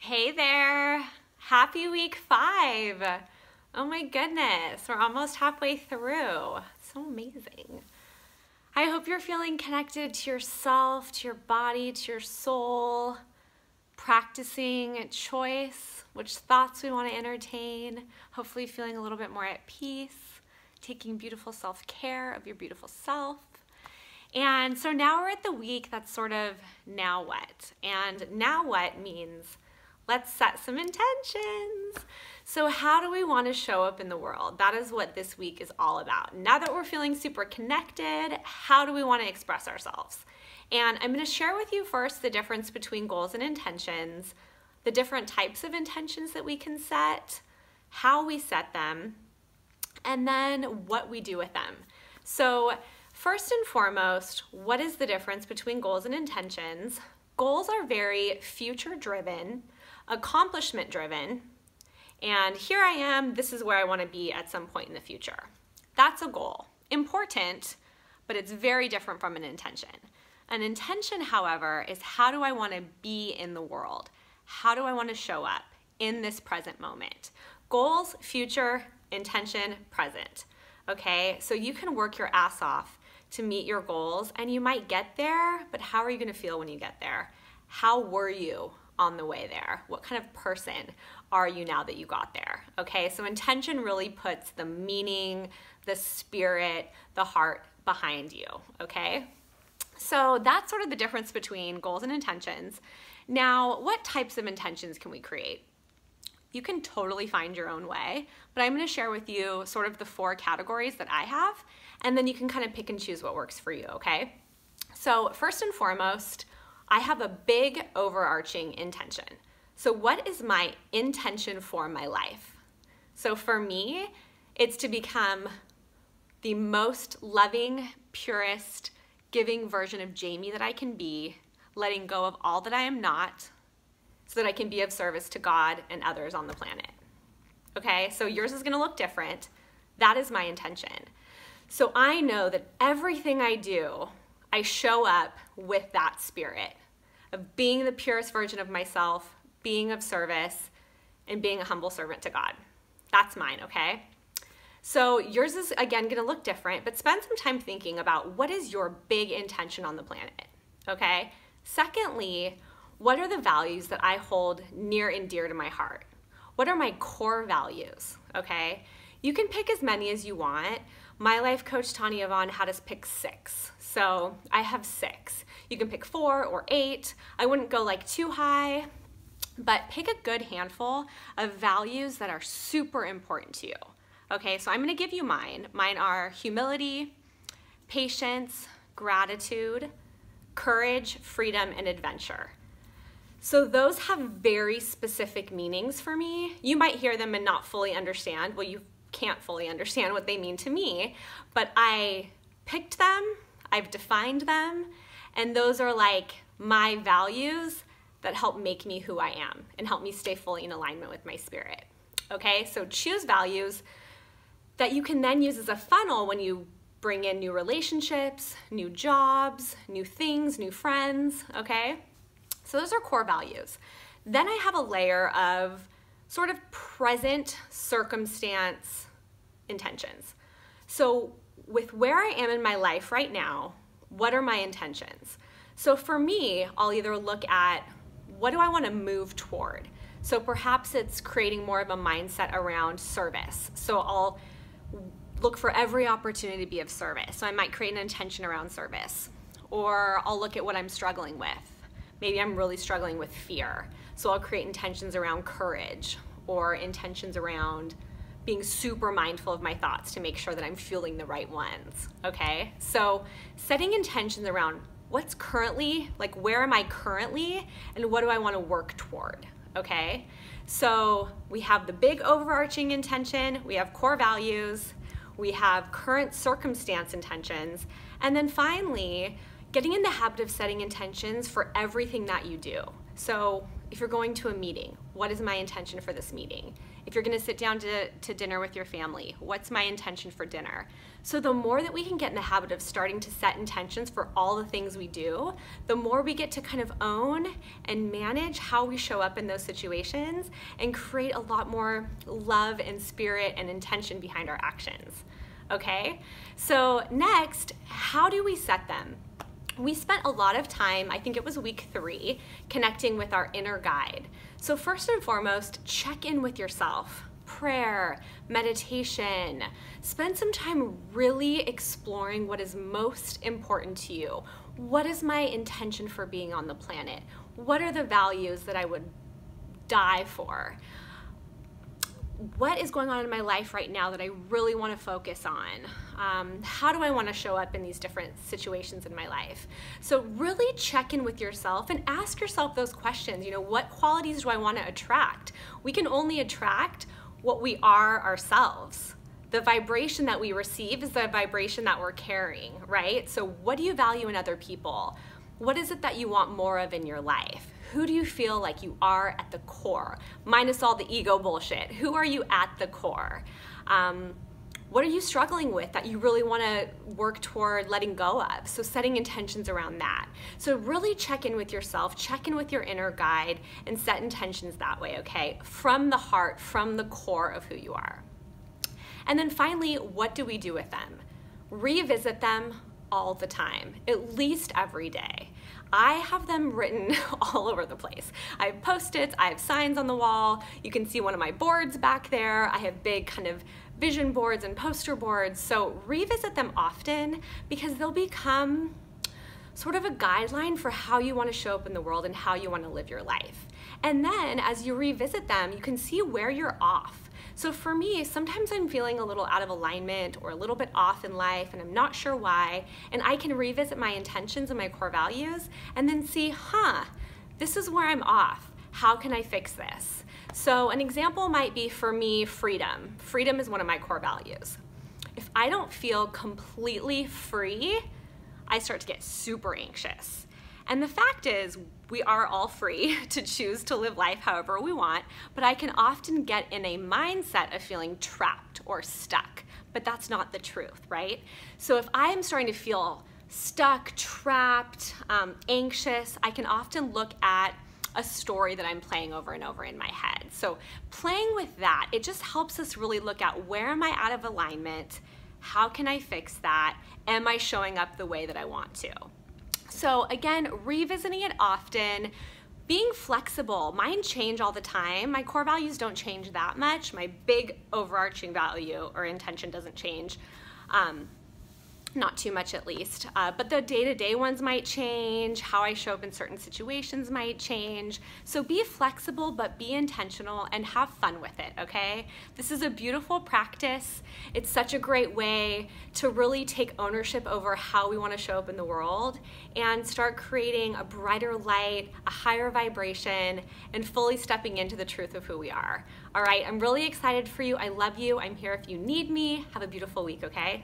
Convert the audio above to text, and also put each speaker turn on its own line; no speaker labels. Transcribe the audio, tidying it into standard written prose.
Hey there, happy week 5. Oh my goodness, we're almost halfway through. So amazing. I hope you're feeling connected to yourself, to your body, to your soul, practicing choice, which thoughts we want to entertain, hopefully feeling a little bit more at peace, taking beautiful self-care of your beautiful self. And so now we're at the week that's sort of now what? And now what means let's set some intentions. So how do we want to show up in the world? That is what this week is all about. Now that we're feeling super connected, how do we want to express ourselves? And I'm going to share with you first the difference between goals and intentions, the different types of intentions that we can set, how we set them, and then what we do with them. So first and foremost, what is the difference between goals and intentions? Goals are very future-driven, accomplishment-driven, and here I am, this is where I want to be at some point in the future. That's a goal. Important, but it's very different from an intention. An intention, however, is how do I want to be in the world? How do I want to show up in this present moment? Goals, future, intention, present. Okay, so you can work your ass off to meet your goals and you might get there, but how are you going to feel when you get there? How were you on the way there? What kind of person are you now that you got there? Okay, so intention really puts the meaning, the spirit, the heart behind you, okay? So that's sort of the difference between goals and intentions. Now, what types of intentions can we create? You can totally find your own way, but I'm going to share with you sort of the 4 categories that I have, and then you can kind of pick and choose what works for you, okay? So first and foremost, I have a big overarching intention. So what is my intention for my life? So for me, it's to become the most loving, purest, giving version of Jamie that I can be, letting go of all that I am not, so that I can be of service to God and others on the planet. Okay, so yours is gonna look different. That is my intention. So I know that everything I do, I show up with that spirit of being the purest version of myself, being of service, and being a humble servant to God. That's mine, okay? So yours is, again, gonna look different, but spend some time thinking about what is your big intention on the planet, okay? Secondly, what are the values that I hold near and dear to my heart? What are my core values, okay? You can pick as many as you want. My life coach, Tanya Vaughn, had us pick 6. So I have 6. You can pick 4 or 8. I wouldn't go like too high, but pick a good handful of values that are super important to you. Okay, so I'm gonna give you mine. Mine are humility, patience, gratitude, courage, freedom, and adventure. So those have very specific meanings for me. You might hear them and not fully understand. Well, you can't fully understand what they mean to me, but I picked them, I've defined them, and those are like my values that help make me who I am and help me stay fully in alignment with my spirit. Okay, so choose values that you can then use as a funnel when you bring in new relationships, new jobs, new things, new friends, okay? So those are core values. Then I have a layer of sort of present circumstance intentions. So with where I am in my life right now, what are my intentions? So for me, I'll either look at what do I want to move toward? So perhaps it's creating more of a mindset around service. So I'll look for every opportunity to be of service. So I might create an intention around service, or I'll look at what I'm struggling with. Maybe I'm really struggling with fear. So I'll create intentions around courage or intentions around being super mindful of my thoughts to make sure that I'm fueling the right ones, okay? So setting intentions around what's currently, like where am I currently and what do I wanna work toward, okay? So we have the big overarching intention, we have core values, we have current circumstance intentions, and then finally, getting in the habit of setting intentions for everything that you do. So if you're going to a meeting, what is my intention for this meeting? If you're gonna sit down to dinner with your family, what's my intention for dinner? So the more that we can get in the habit of starting to set intentions for all the things we do, the more we get to kind of own and manage how we show up in those situations and create a lot more love and spirit and intention behind our actions, okay? So next, how do we set them? We spent a lot of time, I think it was week 3, connecting with our inner guide. So first and foremost, check in with yourself. Prayer, meditation, spend some time really exploring what is most important to you. What is my intention for being on the planet? What are the values that I would die for? What is going on in my life right now that I really want to focus on? How do I want to show up in these different situations in my life? So really check in with yourself and ask yourself those questions. You know, what qualities do I want to attract? We can only attract what we are ourselves. The vibration that we receive is the vibration that we're carrying, right? So what do you value in other people? What is it that you want more of in your life? Who do you feel like you are at the core? Minus all the ego bullshit. Who are you at the core? What are you struggling with that you really want to work toward letting go of? So setting intentions around that. So really check in with yourself, check in with your inner guide, and set intentions that way, okay? From the heart, from the core of who you are. And then finally, what do we do with them? Revisit them all the time, at least every day. I have them written all over the place. I have Post-its, I have signs on the wall. You can see one of my boards back there. I have big kind of vision boards and poster boards. So revisit them often because they'll become sort of a guideline for how you want to show up in the world and how you want to live your life. And then as you revisit them, you can see where you're off. So for me, sometimes I'm feeling a little out of alignment or a little bit off in life and I'm not sure why, and I can revisit my intentions and my core values and then see, this is where I'm off. How can I fix this? So an example might be for me, freedom. Freedom is one of my core values. If I don't feel completely free, I start to get super anxious. And the fact is, we are all free to choose to live life however we want, but I can often get in a mindset of feeling trapped or stuck, but that's not the truth, right? So if I am starting to feel stuck, trapped, anxious, I can often look at a story that I'm playing over and over in my head. So playing with that, it just helps us really look at where am I out of alignment? How can I fix that? Am I showing up the way that I want to? So again, revisiting it often, being flexible. Mine change all the time. My core values don't change that much. My big overarching value or intention doesn't change. Not too much at least, but the day-to-day ones might change, how I show up in certain situations might change. So be flexible, but be intentional and have fun with it, okay? This is a beautiful practice. It's such a great way to really take ownership over how we want to show up in the world and start creating a brighter light, a higher vibration, and fully stepping into the truth of who we are. All right, I'm really excited for you. I love you. I'm here if you need me. Have a beautiful week, okay?